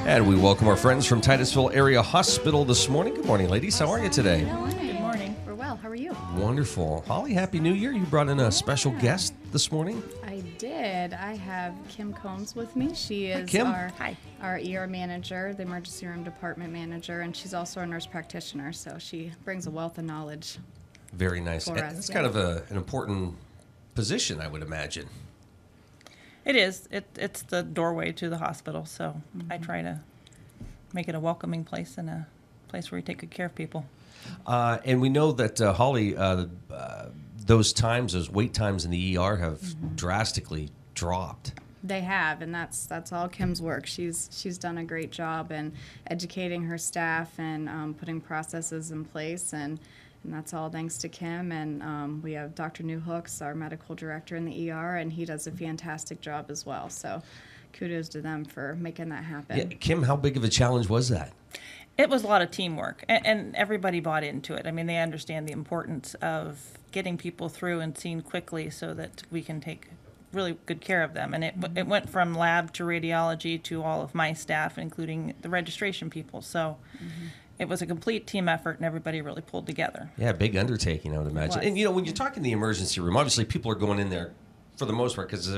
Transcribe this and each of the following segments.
And we welcome our friends from Titusville Area Hospital this morning. Good morning, ladies. How are you today? Good morning. We're well. How are you? Wonderful. Holly, Happy New Year. You brought in a special guest this morning. I did. I have Kim Combs with me. She is Kim. our ER manager, the emergency room department manager, and she's also a nurse practitioner, so she brings a wealth of knowledge. Very nice. For us, It's yeah. kind of an important position, I would imagine. It is. It's the doorway to the hospital, so I try to make it a welcoming place and a place where we take good care of people. And we know that, Holly, those wait times in the ER have drastically dropped. They have, and that's all Kim's work. She's done a great job in educating her staff and putting processes in place, and that's all thanks to Kim. And we have Dr. Newhooks, our medical director in the ER, and he does a fantastic job as well. So kudos to them for making that happen. Yeah, Kim, how big of a challenge was that? It was a lot of teamwork, and everybody bought into it. I mean, they understand the importance of getting people through and seen quickly so that we can take really good care of them. And it went from lab to radiology to all of my staff, including the registration people. So it was a complete team effort, and everybody really pulled together. Yeah, big undertaking, I would imagine. And, when you're talking the emergency room, obviously people are going in there for the most part because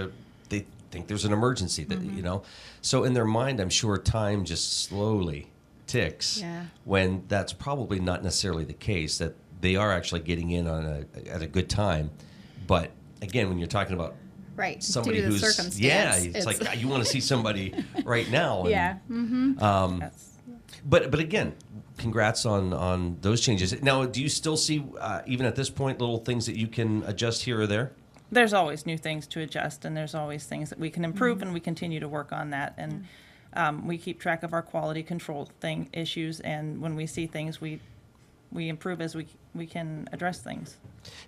they think there's an emergency, that So in their mind, I'm sure time just slowly ticks when that's probably not necessarily the case, that they are actually getting in at a good time. But, again, when you're talking about somebody due to the who's circumstance, it's like you want to see somebody right now. And, Yes. But again, congrats on those changes. Now, do you still see, even at this point, little things that you can adjust here or there? There's always new things to adjust, and there's always things that we can improve, and we continue to work on that. And we keep track of our quality control issues, and when we see things, we improve as we can address things.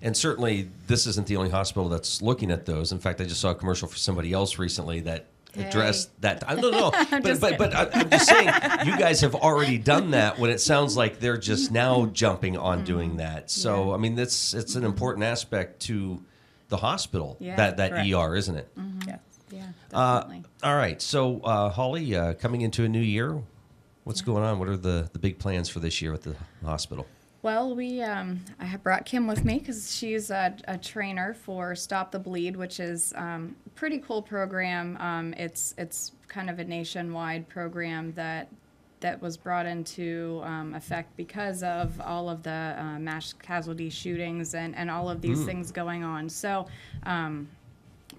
And certainly, this isn't the only hospital that's looking at those. In fact, I just saw a commercial for somebody else recently that addressed that. I don't know, but I'm just saying, you guys have already done that when it sounds like they're just now jumping on doing that. So, I mean, it's an important aspect to the hospital, that correct. ER, isn't it? Yes. Yeah, definitely. All right. So, Holly, coming into a new year, what's going on? What are the big plans for this year at the hospital? Well, I have brought Kim with me because she's a trainer for Stop the Bleed, which is a pretty cool program. It's kind of a nationwide program that was brought into effect because of all of the mass casualty shootings and all of these things going on. So, I'm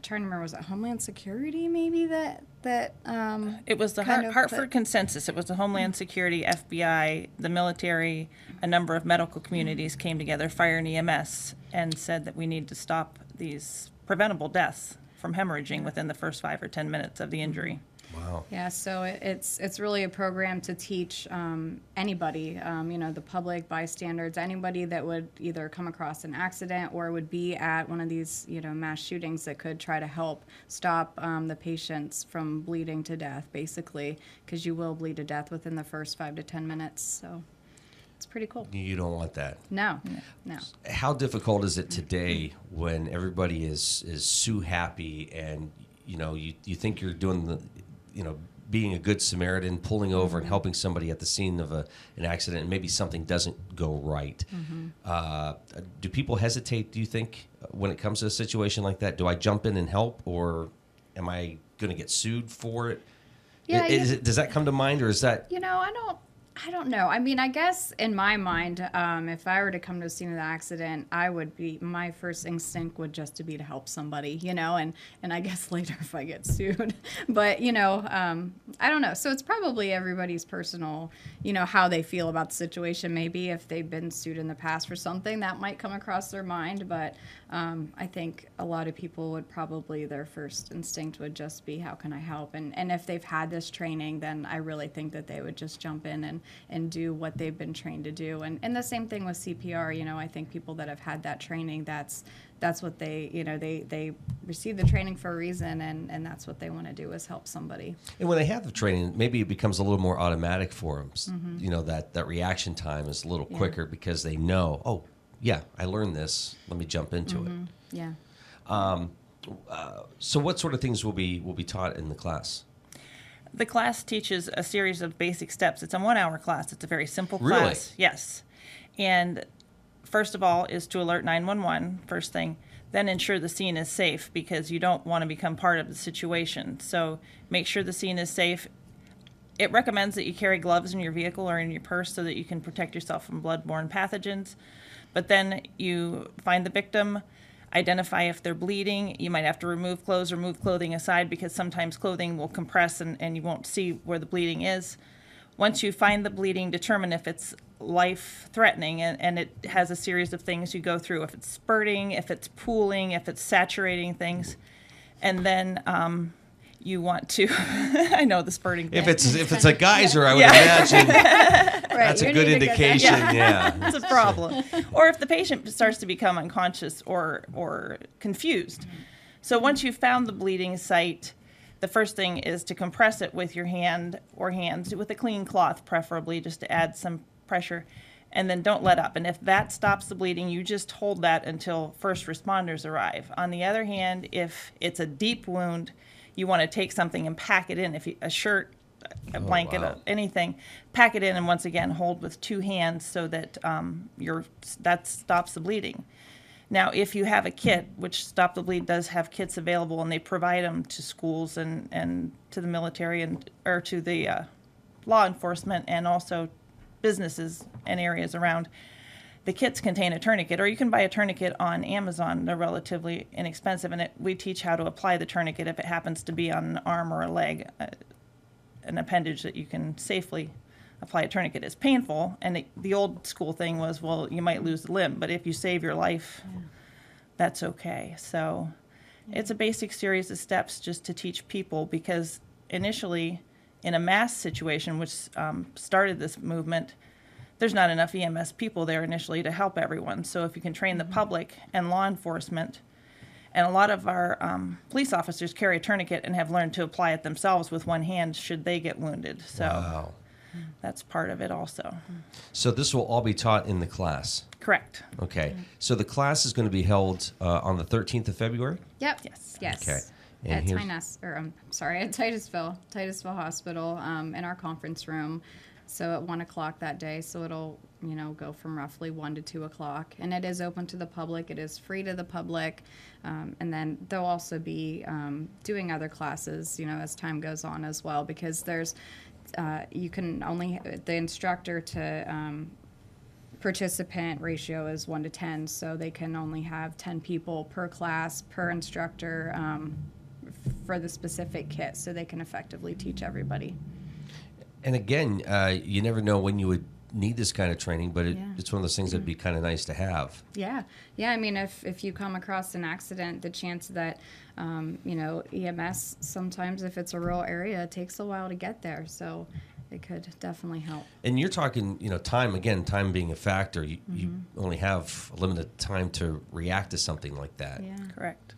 trying to remember, was it Homeland Security maybe that It was the Hartford Consensus. It was the Homeland Security, FBI, the military, a number of medical communities came together, fire and EMS, and said that we need to stop these preventable deaths from hemorrhaging within the first 5 or 10 minutes of the injury. Wow. Yeah, so it's really a program to teach anybody, the public, bystanders, anybody that would either come across an accident or would be at one of these, mass shootings that could try to help stop the patients from bleeding to death, basically, because you will bleed to death within the first 5 to 10 minutes. So it's pretty cool. You don't want that. No. How difficult is it today when everybody is so happy and, you think you're doing being a good Samaritan, pulling over and helping somebody at the scene of an accident, and maybe something doesn't go right. Do people hesitate, do you think, when it comes to a situation like that? Do I jump in and help, or am I going to get sued for it? Yeah, Does that come to mind, or is that... I don't know. I mean, I guess in my mind, if I were to come to a scene of the accident, my first instinct would just to be to help somebody, and I guess later if I get sued. But, I don't know. So it's probably everybody's personal, how they feel about the situation. Maybe if they've been sued in the past for something, that might come across their mind. But I think a lot of people would probably, their first instinct would just be, how can I help? And if they've had this training, then I really think that they would just jump in and do what they've been trained to do. And the same thing with CPR. I think people that have had that training, that's what they receive the training for a reason, and that's what they want to do, is help somebody. And when they have the training, maybe it becomes a little more automatic for them. That reaction time is a little quicker because they know, oh, yeah, I learned this. Let me jump into it. Yeah. So what sort of things will be taught in the class? The class teaches a series of basic steps. It's a 1-hour class. It's a very simple Really? class. Yes. And first of all is to alert 911, first thing. Then ensure the scene is safe, because you don't want to become part of the situation. So make sure the scene is safe. It recommends that you carry gloves in your vehicle or in your purse so that you can protect yourself from bloodborne pathogens. But then you find the victim, identify if they're bleeding. You might have to remove clothes or move clothing aside, because sometimes clothing will compress and you won't see where the bleeding is. Once you find the bleeding, determine if it's life-threatening, and it has a series of things you go through. If it's spurting, if it's pooling, if it's saturating things. And then you want to, I know the spurting thing. If it's a geyser, I would imagine that's a good indication. Yeah. It's a problem. Or if the patient starts to become unconscious or confused. So once you've found the bleeding site, the first thing is to compress it with your hand or hands, with a clean cloth preferably, just to add some pressure, and then don't let up. And if that stops the bleeding, you just hold that until first responders arrive. On the other hand, if it's a deep wound, you want to take something and pack it in. If a shirt, a blanket, anything, pack it in, and once again hold with 2 hands so that that stops the bleeding. Now, if you have a kit, which Stop the Bleed does have kits available, and they provide them to schools and to the military or to the law enforcement, and also businesses and areas around. The kits contain a tourniquet, or you can buy a tourniquet on Amazon. They're relatively inexpensive, and we teach how to apply the tourniquet if it happens to be on an arm or a leg, an appendage that you can safely apply a tourniquet. It's painful, and the old school thing was, well, you might lose the limb, but if you save your life, that's okay. So it's a basic series of steps just to teach people, because initially in a mass situation, which started this movement, there's not enough EMS people there initially to help everyone. So if you can train the public and law enforcement, and a lot of our police officers carry a tourniquet and have learned to apply it themselves with one hand should they get wounded. So that's part of it also. So this will all be taught in the class? Correct. Okay. So the class is going to be held on the 13th of February? Yep. Yes. Okay. At Titusville Hospital, in our conference room. So at 1 o'clock that day. So it'll, go from roughly 1 to 2 o'clock. And it is open to the public. It is free to the public. And then they'll also be doing other classes, as time goes on as well, because there's, you can only, the instructor to participant ratio is 1 to 10. So they can only have 10 people per class, per instructor, for the specific kit, so they can effectively teach everybody. And again, you never know when you would need this kind of training, but it's one of those things that'd be kind of nice to have. Yeah. I mean, if you come across an accident, the chance that, EMS, sometimes if it's a rural area, it takes a while to get there. So it could definitely help. And you're talking, time being a factor. You only have a limited time to react to something like that. Yeah. Correct.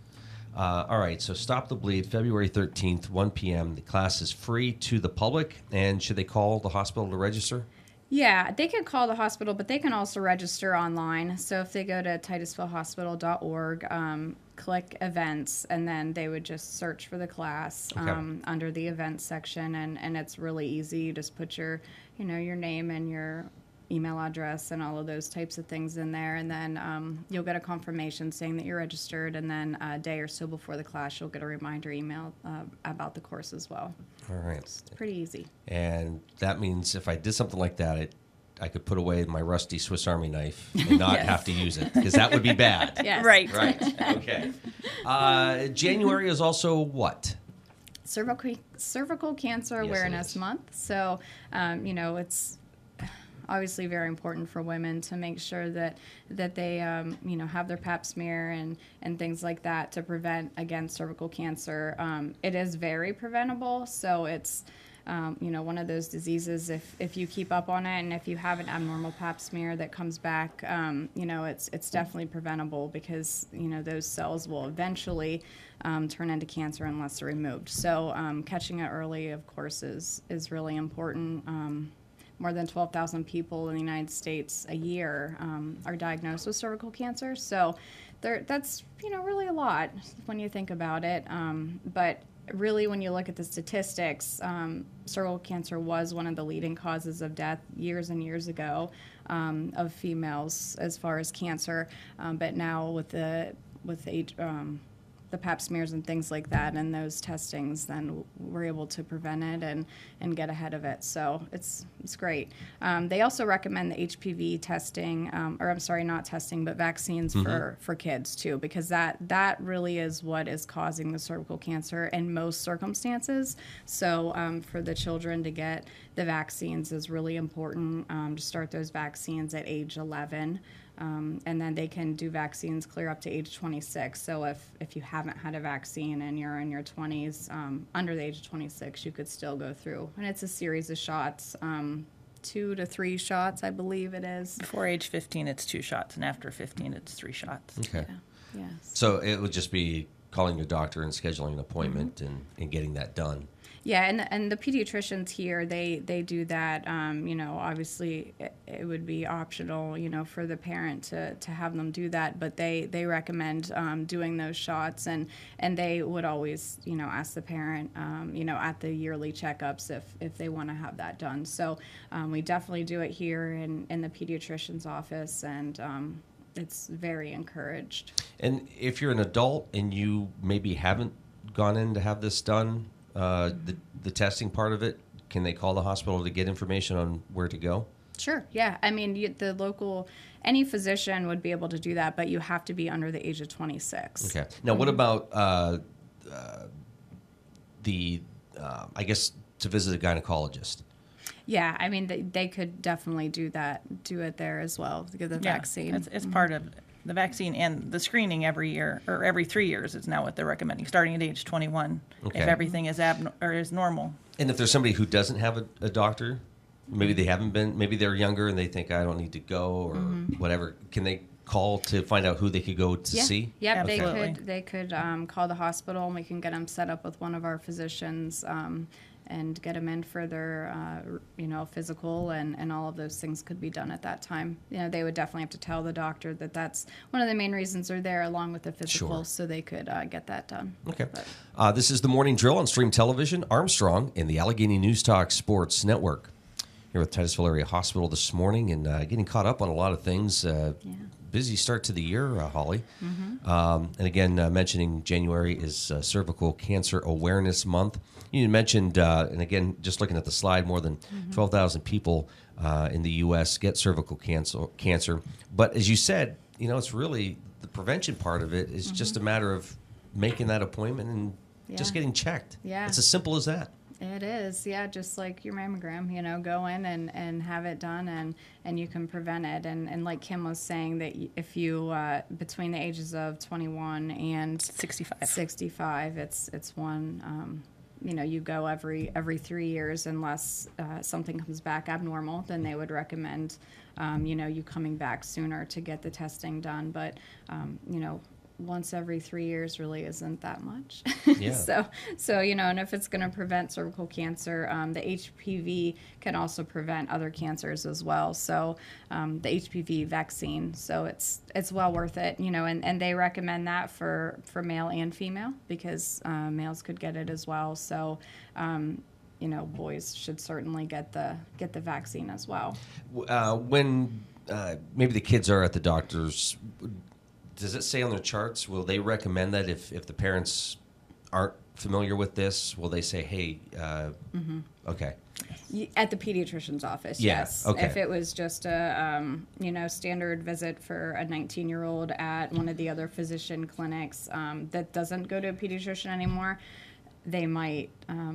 All right, so Stop the Bleed, February 13th, 1 p.m. The class is free to the public, and should they call the hospital to register? Yeah, they can call the hospital, but they can also register online. So if they go to titusvillehospital.org, click events, and then they would just search for the class under the events section, and it's really easy. You just put your name and your email address and all of those types of things in there, and then you'll get a confirmation saying that you're registered, and then a day or so before the class you'll get a reminder email about the course as well. All right. It's pretty easy. And that means if I did something like that, I could put away my rusty Swiss Army knife and not have to use it, because that would be bad. Yes. Right. Okay. January is also what? Cervical Cancer Awareness Month. So, it's obviously very important for women to make sure that they have their pap smear and things like that to prevent against cervical cancer. It is very preventable, so it's one of those diseases, if you keep up on it, and if you have an abnormal pap smear that comes back, it's definitely preventable, because those cells will eventually turn into cancer unless they're removed. So catching it early, of course, is really important. More than 12,000 people in the United States a year are diagnosed with cervical cancer. So that's really a lot when you think about it. But really, when you look at the statistics, cervical cancer was one of the leading causes of death years and years ago of females as far as cancer. But now with the pap smears and things like that and those testings, then we're able to prevent it and get ahead of it. So it's great. They also recommend the HPV testing, or I'm sorry, not testing, but vaccines for kids too, because that really is what is causing the cervical cancer in most circumstances. So for the children to get the vaccines is really important, to start those vaccines at age 11. And then they can do vaccines clear up to age 26. So if you haven't had a vaccine and you're in your 20s, under the age of 26, you could still go through. And it's a series of shots, 2 to 3 shots, I believe it is. Before age 15, it's 2 shots, and after 15, it's 3 shots. Okay. Yeah. Yes. So it would just be calling your doctor and scheduling an appointment and getting that done. Yeah, and the pediatricians here, they do that. Obviously it would be optional, for the parent to have them do that, but they recommend doing those shots, and they would always, ask the parent, at the yearly checkups if they want to have that done. So we definitely do it here in the pediatrician's office, and it's very encouraged. And if you're an adult and you maybe haven't gone in to have this done, the testing part of it, can they call the hospital to get information on where to go? Sure, yeah. I mean, any physician would be able to do that, but you have to be under the age of 26. Okay. Now, what about I guess, to visit a gynecologist? Yeah, I mean, they could definitely do it there as well, to get the vaccine. It's part of the vaccine, and the screening every year, or every 3 years is now what they're recommending, starting at age 21, okay, if everything is is normal. And if there's somebody who doesn't have a doctor, maybe they haven't been, maybe they're younger and they think, I don't need to go, or whatever, can they call to find out who they could go to see? Yep, Absolutely. they could call the hospital, and we can get them set up with one of our physicians, and get them in for their, physical, and all of those things could be done at that time. They would definitely have to tell the doctor that that's one of the main reasons they're there, along with the physical, Sure, so they could get that done. Okay. This is the Morning Drill on Stream Television, Armstrong, and the Allegheny News Talk Sports Network. Here with Titusville Area Hospital this morning, and getting caught up on a lot of things. Busy start to the year, Holly. And again, mentioning January is Cervical Cancer Awareness Month. You mentioned, and again, just looking at the slide, more than 12,000 people in the U.S. get cervical cancer. But as you said, it's really the prevention part of it is just a matter of making that appointment and just getting checked. Yeah. It's as simple as that. It is, yeah, just like your mammogram, go in and have it done, and you can prevent it. And like Kim was saying, that if you, between the ages of 21 and 65, it's one, you go every 3 years, unless something comes back abnormal, then they would recommend, you coming back sooner to get the testing done. But, once every 3 years really isn't that much. Yeah. So and if it's going to prevent cervical cancer, the HPV can also prevent other cancers as well. So the HPV vaccine, so it's well worth it, and they recommend that for male and female, because males could get it as well. So boys should certainly get the vaccine as well. When maybe the kids are at the doctor's, does it say on their charts, will they recommend that if the parents aren't familiar with this, will they say, hey, okay. At the pediatrician's office, Yeah, yes. okay. If it was just a, standard visit for a 19-year-old at one of the other physician clinics that doesn't go to a pediatrician anymore, they might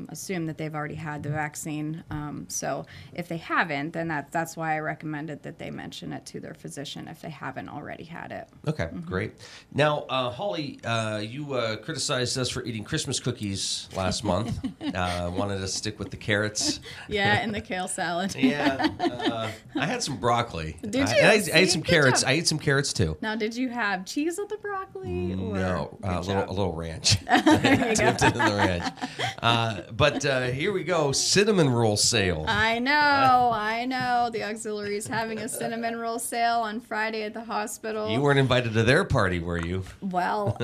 assume that they've already had the vaccine. So if they haven't, then that's why I recommended that they mention it to their physician if they haven't already had it. Okay, great. Now, Holly, you criticized us for eating Christmas cookies last month. Wanted to stick with the carrots. Yeah, and the kale salad. Yeah, I had some broccally. Did you? I ate some Good carrots. job. I ate some carrots too. Now, did you have cheese with the broccoli? Or No, a Good job. little ranch. There you Dipped go. it in the ranch. it. But here we go, cinnamon roll sale. I know. The auxiliary is having a cinnamon roll sale on Friday at the hospital. You weren't invited to their party, were you? Well,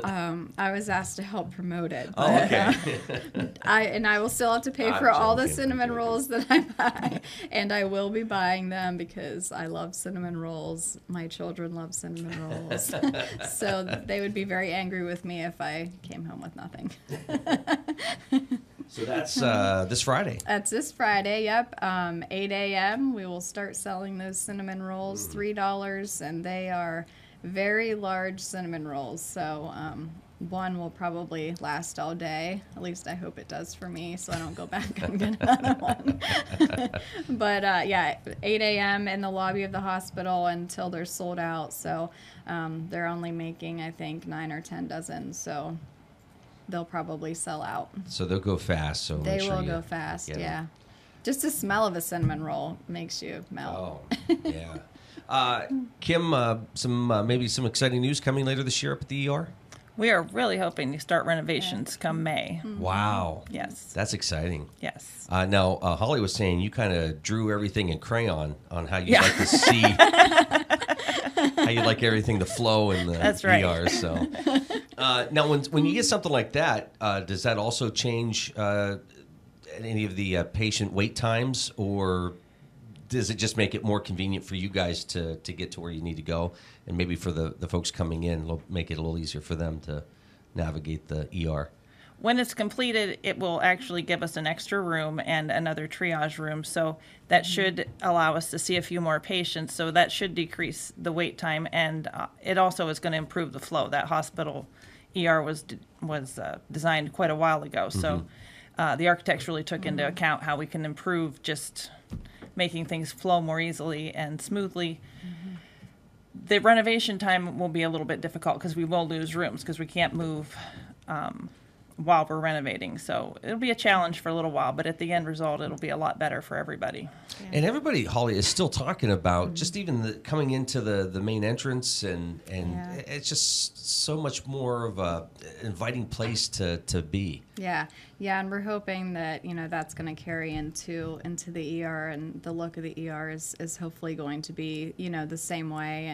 I was asked to help promote it. Oh, But, okay. I will still have to pay I'm for all the joking. cinnamon rolls that I buy, and I will be buying them because I love cinnamon rolls. My children love cinnamon rolls, so they would be very angry with me if I came home with nothing. So that's this Friday. That's this Friday, yep. 8 a.m. We will start selling those cinnamon rolls, $3, and they are very large cinnamon rolls. So one will probably last all day. At least I hope it does for me, so I don't go back and get another one. But yeah, 8 a.m. in the lobby of the hospital until they're sold out. So they're only making, I think, 9 or 10 dozen. So they'll probably sell out. So they'll go fast. So They make sure will you go fast, get 'em. yeah. Just the smell of a cinnamon roll makes you melt. Oh, yeah. Kim, maybe some exciting news coming later this year up at the ER? We are really hoping to start renovations come May. Wow. Yes. That's exciting. Yes. Now, Holly was saying you kind of drew everything in crayon on how you Yeah. like to see, how you like everything to flow in the That's right. ER. So now, when you get something like that, does that also change any of the patient wait times, or does it just make it more convenient for you guys to get to where you need to go, and maybe for the folks coming in, it'll make it a little easier for them to navigate the ER? When it's completed, it will actually give us an extra room and another triage room. So that should allow us to see a few more patients. So that should decrease the wait time. And it also is going to improve the flow. That hospital ER was designed quite a while ago. So the architects really took into account how we can improve just making things flow more easily and smoothly. The renovation time will be a little bit difficult because we will lose rooms because we can't move while we're renovating. So it'll be a challenge for a little while, but at the end result, it'll be a lot better for everybody. And everybody, Holly, is still talking about just even coming into the main entrance, and Yeah. it's just so much more of a inviting place to be. Yeah, and we're hoping that that's going to carry into the ER, and the look of the ER is hopefully going to be the same way.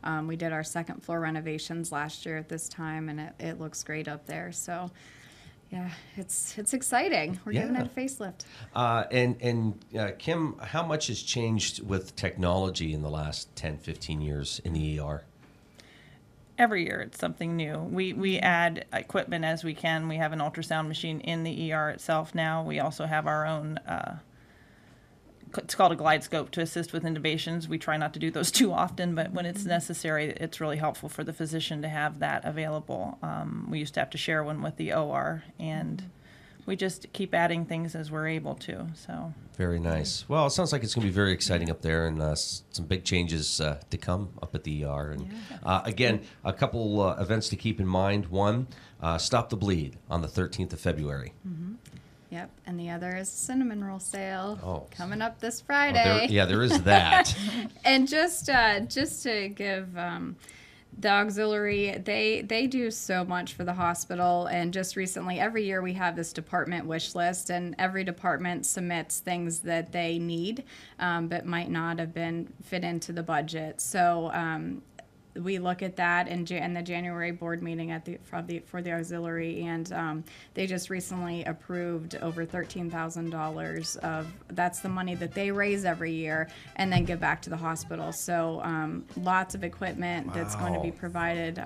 And we did our second floor renovations last year at this time, and it looks great up there. So yeah, it's exciting. We're giving it a facelift. And Kim, how much has changed with technology in the last 10, 15 years in the ER? Every year it's something new. We add equipment as we can. We have an ultrasound machine in the ER itself now. We also have our own, it's called a glide scope to assist with intubations. We try not to do those too often, but when it's necessary, it's really helpful for the physician to have that available. We used to have to share one with the OR, and we just keep adding things as we're able to. So Very nice. Well, it sounds like it's going to be very exciting up there, and some big changes to come up at the ER. And again, a couple events to keep in mind. One, Stop the Bleed on the 13th of February. Yep, and the other is cinnamon roll sale coming up this Oh, Friday. there is that. And just to give the auxiliary, they do so much for the hospital. And just recently, every year we have this department wish list, and every department submits things that they need, but might not have been fit into the budget. So we look at that in the January board meeting for the auxiliary, and they just recently approved over $13,000 of that's the money that they raise every year and then give back to the hospital. So lots of equipment that's going to be provided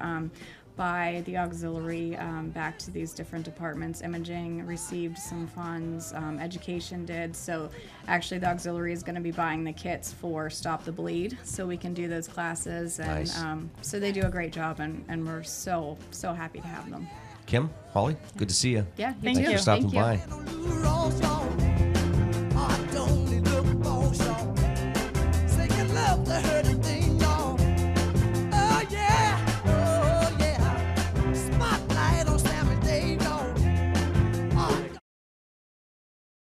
by the auxiliary back to these different departments. Imaging received some funds, education did. So actually the auxiliary is going to be buying the kits for Stop the Bleed so we can do those classes. And Nice. So they do a great job, and we're so happy to have them. Kim, Holly, good to see you. Yeah, Thank Thanks you. for stopping Thank you. by. Love to hurt